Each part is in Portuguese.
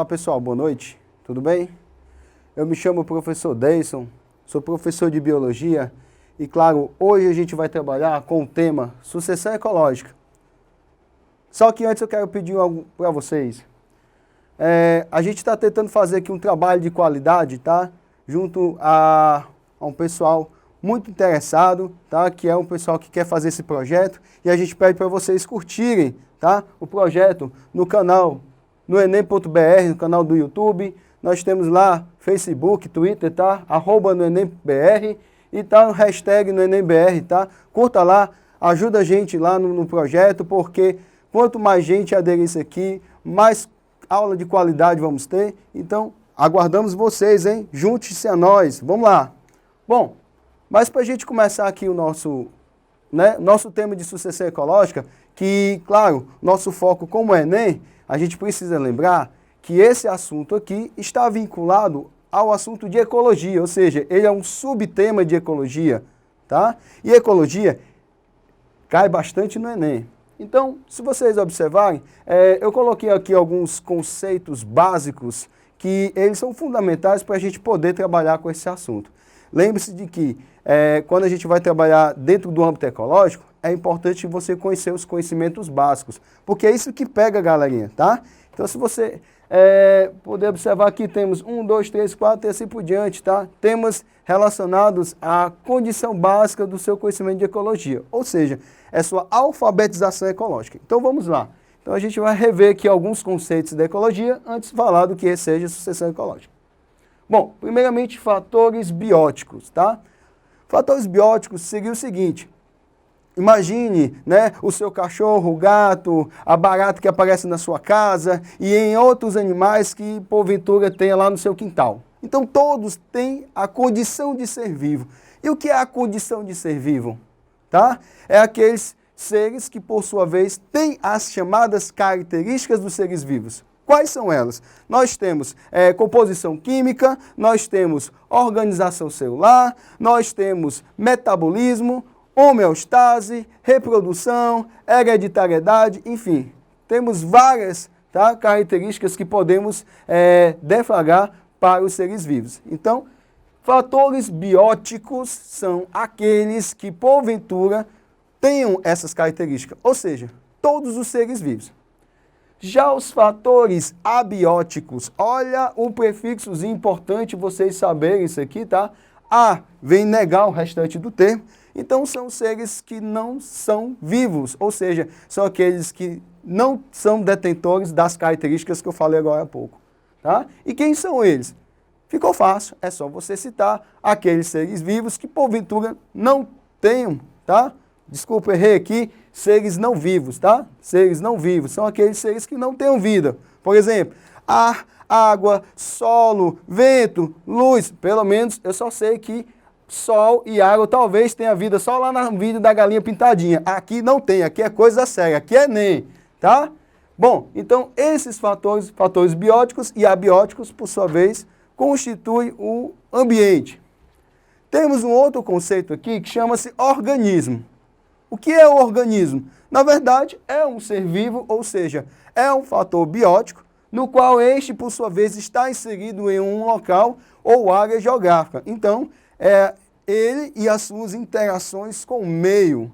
Olá pessoal, boa noite, tudo bem? Eu me chamo professor Deison, sou professor de Biologia e claro, hoje a gente vai trabalhar com o tema sucessão ecológica. Só que antes eu quero pedir algo para vocês. A gente está tentando fazer aqui um trabalho de qualidade, tá? Junto a um pessoal muito interessado, tá? Que é um pessoal que quer fazer esse projeto e a gente pede para vocês curtirem, tá? O projeto no canal, no enem.br, no canal do YouTube. Nós temos lá Facebook, Twitter, tá? @noenem.br e tá no hashtag no EnemBR, tá? Curta lá, ajuda a gente lá no projeto, porque quanto mais gente aderir isso aqui, mais aula de qualidade vamos ter. Então, aguardamos vocês, hein? Junte-se a nós. Vamos lá. Bom, mas para a gente começar aqui o nosso tema de sucessão ecológica, que, claro, nosso foco como Enem, a gente precisa lembrar que esse assunto aqui está vinculado ao assunto de ecologia, ou seja, ele é um subtema de ecologia, tá? E ecologia cai bastante no Enem. Então, se vocês observarem, eu coloquei aqui alguns conceitos básicos que eles são fundamentais para a gente poder trabalhar com esse assunto. Lembre-se de que quando a gente vai trabalhar dentro do âmbito ecológico, é importante você conhecer os conhecimentos básicos, porque é isso que pega, galerinha, tá? Então, se você poder observar aqui, temos 1, 2, 3, 4 e assim por diante, tá? Temas relacionados à condição básica do seu conhecimento de ecologia, ou seja, é sua alfabetização ecológica. Então, vamos lá. Então, a gente vai rever aqui alguns conceitos da ecologia antes de falar do que seja sucessão ecológica. Bom, primeiramente, fatores bióticos, tá? Fatores bióticos seria o seguinte: imagine, o seu cachorro, o gato, a barata que aparece na sua casa e em outros animais que porventura tenha lá no seu quintal. Então todos têm a condição de ser vivo. E o que é a condição de ser vivo? Tá? É aqueles seres que, por sua vez, têm as chamadas características dos seres vivos. Quais são elas? Nós temos composição química, nós temos organização celular, nós temos metabolismo, homeostase, reprodução, hereditariedade, enfim. Temos várias características que podemos deflagrar para os seres vivos. Então, fatores bióticos são aqueles que, porventura, tenham essas características, ou seja, todos os seres vivos. Já os fatores abióticos, olha o prefixozinho importante vocês saberem isso aqui, tá? A vem negar o restante do termo, então são seres que não são vivos, ou seja, são aqueles que não são detentores das características que eu falei agora há pouco, tá? E quem são eles? Ficou fácil, é só você citar aqueles seres vivos que porventura não tenham, tá? Desculpa, errei aqui, seres não vivos, tá? Seres não vivos são aqueles seres que não têm vida. Por exemplo, ar, água, solo, vento, luz. Pelo menos eu só sei que sol e água talvez tenha vida só lá no vídeo da galinha pintadinha. Aqui não tem, aqui é coisa séria, aqui é Enem, tá? Bom, então esses fatores bióticos e abióticos, por sua vez, constituem o ambiente. Temos um outro conceito aqui que chama-se organismo. O que é o organismo? Na verdade, é um ser vivo, ou seja, é um fator biótico, no qual este, por sua vez, está inserido em um local ou área geográfica. Então, ele e as suas interações com o meio.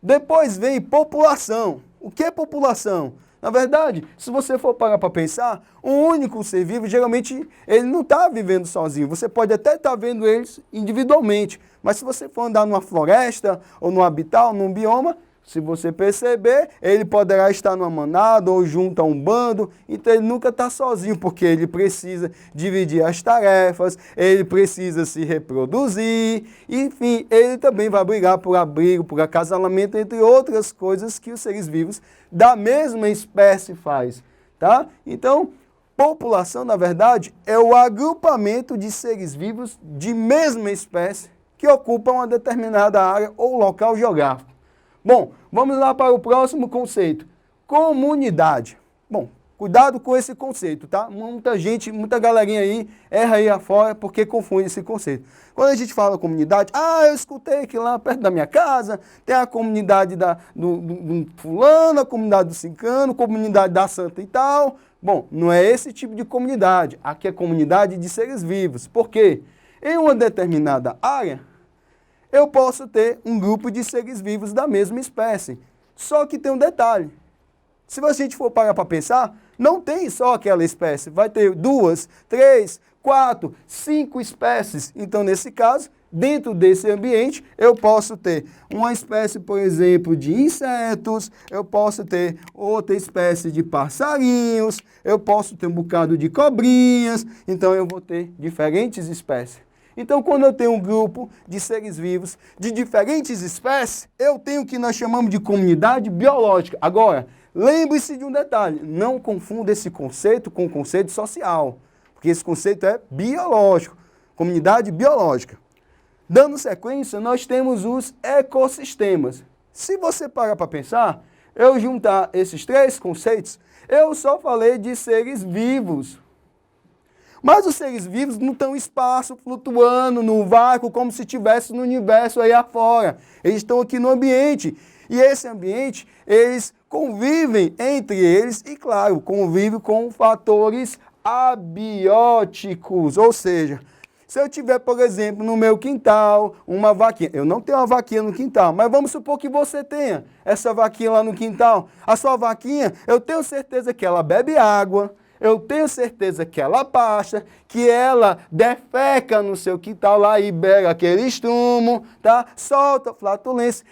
Depois vem população. O que é população? Na verdade, se você for parar para pensar, um único ser vivo, geralmente, ele não está vivendo sozinho. Você pode até estar vendo eles individualmente, mas se você for andar numa floresta, ou num habitat, ou num bioma, se você perceber, ele poderá estar numa manada ou junto a um bando, então ele nunca está sozinho, porque ele precisa dividir as tarefas, ele precisa se reproduzir, enfim, ele também vai brigar por abrigo, por acasalamento, entre outras coisas que os seres vivos da mesma espécie faz, tá? Então, população, na verdade, é o agrupamento de seres vivos de mesma espécie que ocupam uma determinada área ou local geográfico. Bom, vamos lá para o próximo conceito. Comunidade. Bom, cuidado com esse conceito, tá? Muita gente, muita galerinha aí erra aí afora porque confunde esse conceito. Quando a gente fala comunidade, eu escutei que lá perto da minha casa tem a comunidade do fulano, a comunidade do ciclano, a comunidade da santa e tal. Bom, não é esse tipo de comunidade. Aqui é comunidade de seres vivos. Por quê? Em uma determinada área, eu posso ter um grupo de seres vivos da mesma espécie. Só que tem um detalhe. Se a gente for parar para pensar, não tem só aquela espécie. Vai ter 2, 3, 4, 5 espécies. Então, nesse caso, dentro desse ambiente, eu posso ter uma espécie, por exemplo, de insetos, eu posso ter outra espécie de passarinhos, eu posso ter um bocado de cobrinhas, então eu vou ter diferentes espécies. Então, quando eu tenho um grupo de seres vivos de diferentes espécies, eu tenho o que nós chamamos de comunidade biológica. Agora, lembre-se de um detalhe, não confunda esse conceito com o conceito social, porque esse conceito é biológico, comunidade biológica. Dando sequência, nós temos os ecossistemas. Se você parar para pensar, eu juntar esses três conceitos, eu só falei de seres vivos. Mas os seres vivos não estão em espaço, flutuando no vácuo, como se estivesse no universo aí afora. Eles estão aqui no ambiente. E esse ambiente, eles convivem entre eles e, claro, convivem com fatores abióticos. Ou seja, se eu tiver, por exemplo, no meu quintal, uma vaquinha. Eu não tenho uma vaquinha no quintal, mas vamos supor que você tenha essa vaquinha lá no quintal. A sua vaquinha, eu tenho certeza que ela bebe água. Eu tenho certeza que ela pasta, que ela defeca no seu quintal lá e bebe aquele estrumo, tá? Solta flatulência,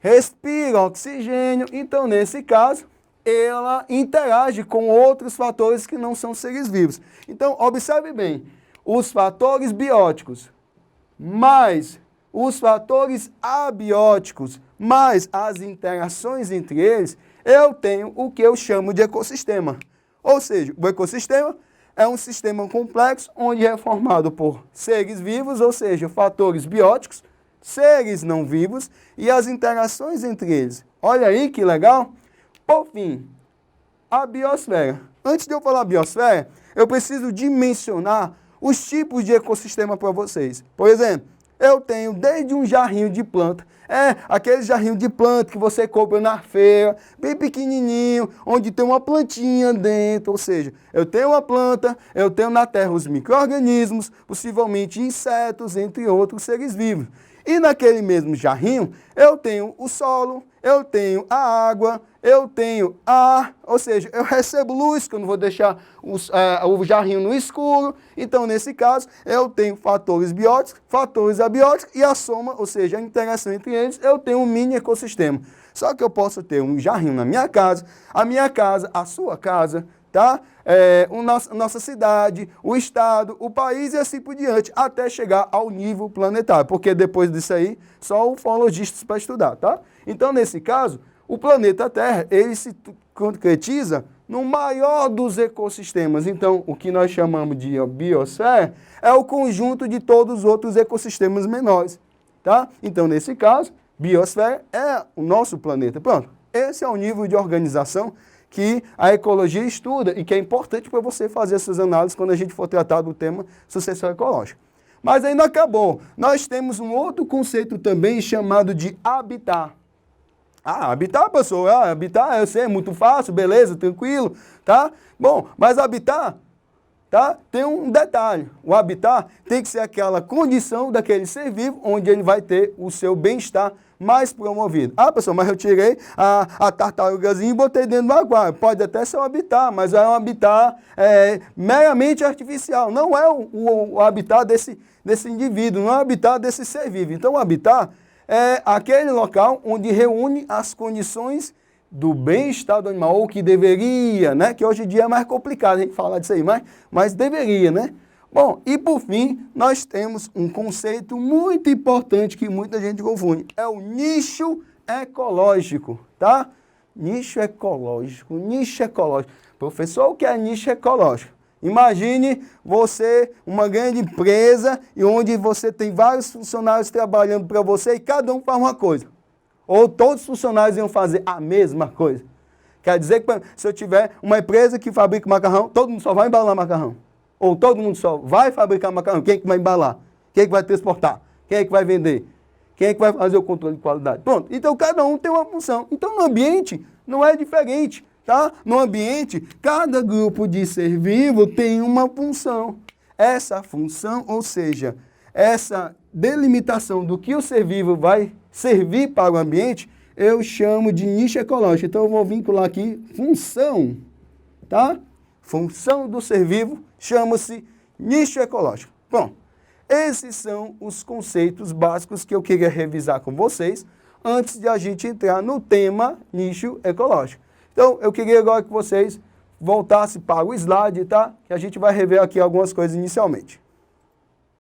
respira oxigênio. Então, nesse caso, ela interage com outros fatores que não são seres vivos. Então, observe bem, os fatores bióticos, mais os fatores abióticos, mais as interações entre eles, eu tenho o que eu chamo de ecossistema. Ou seja, o ecossistema é um sistema complexo onde é formado por seres vivos, ou seja, fatores bióticos, seres não vivos e as interações entre eles. Olha aí que legal. Por fim, a biosfera. Antes de eu falar biosfera, eu preciso dimensionar os tipos de ecossistema para vocês. Por exemplo, eu tenho desde um jarrinho de planta, aquele jarrinho de planta que você compra na feira, bem pequenininho, onde tem uma plantinha dentro, ou seja, eu tenho uma planta, eu tenho na terra os micro-organismos, possivelmente insetos, entre outros seres vivos. E naquele mesmo jarrinho, eu tenho o solo, eu tenho a água, eu tenho ar, ou seja, eu recebo luz, que eu não vou deixar o jarrinho no escuro. Então, nesse caso, eu tenho fatores bióticos, fatores abióticos e a soma, ou seja, a interação entre eles, eu tenho um mini ecossistema. Só que eu posso ter um jarrinho na minha casa, a sua casa, tá? Nossa cidade, o estado, o país e assim por diante, até chegar ao nível planetário, porque depois disso aí, só ufologistas para estudar, tá? Então, nesse caso, o planeta Terra, ele se concretiza no maior dos ecossistemas. Então, o que nós chamamos de biosfera é o conjunto de todos os outros ecossistemas menores, tá? Então, nesse caso, biosfera é o nosso planeta. Pronto, esse é o nível de organização que a ecologia estuda e que é importante para você fazer essas análises quando a gente for tratar do tema sucessão ecológica. Mas ainda acabou. Nós temos um outro conceito também chamado de habitat. Habitat, pessoal, habitat, eu sei, é muito fácil, beleza, tranquilo, tá? Bom, mas habitat, tá? Tem um detalhe. O habitat tem que ser aquela condição daquele ser vivo onde ele vai ter o seu bem-estar mais promovido. Pessoal, mas eu tirei a tartarugazinha e botei dentro do aquário. Pode até ser um habitat, mas é um habitat meramente artificial. Não é o habitat desse indivíduo, não é o habitat desse ser vivo. Então, o habitat é aquele local onde reúne as condições do bem-estar do animal, ou que deveria, né? Que hoje em dia é mais complicado a gente falar disso aí, mas deveria, né? Bom, e por fim, nós temos um conceito muito importante que muita gente confunde. É o nicho ecológico, tá? Nicho ecológico, nicho ecológico. Professor, o que é nicho ecológico? Imagine você, uma grande empresa, e onde você tem vários funcionários trabalhando para você e cada um faz uma coisa. Ou todos os funcionários iam fazer a mesma coisa. Quer dizer que se eu tiver uma empresa que fabrica macarrão, todo mundo só vai embalar macarrão. Ou todo mundo só vai fabricar macarrão. Quem é que vai embalar? Quem é que vai transportar? Quem é que vai vender? Quem é que vai fazer o controle de qualidade? Pronto. Então, cada um tem uma função. Então, no ambiente, não é diferente. Tá? No ambiente, cada grupo de ser vivo tem uma função. Essa função, ou seja, essa delimitação do que o ser vivo vai servir para o ambiente, eu chamo de nicho ecológico. Então, eu vou vincular aqui função, tá? Função do ser vivo chama-se nicho ecológico. Bom, esses são os conceitos básicos que eu queria revisar com vocês antes de a gente entrar no tema nicho ecológico. Então, eu queria agora que vocês voltassem para o slide, tá? Que a gente vai rever aqui algumas coisas inicialmente.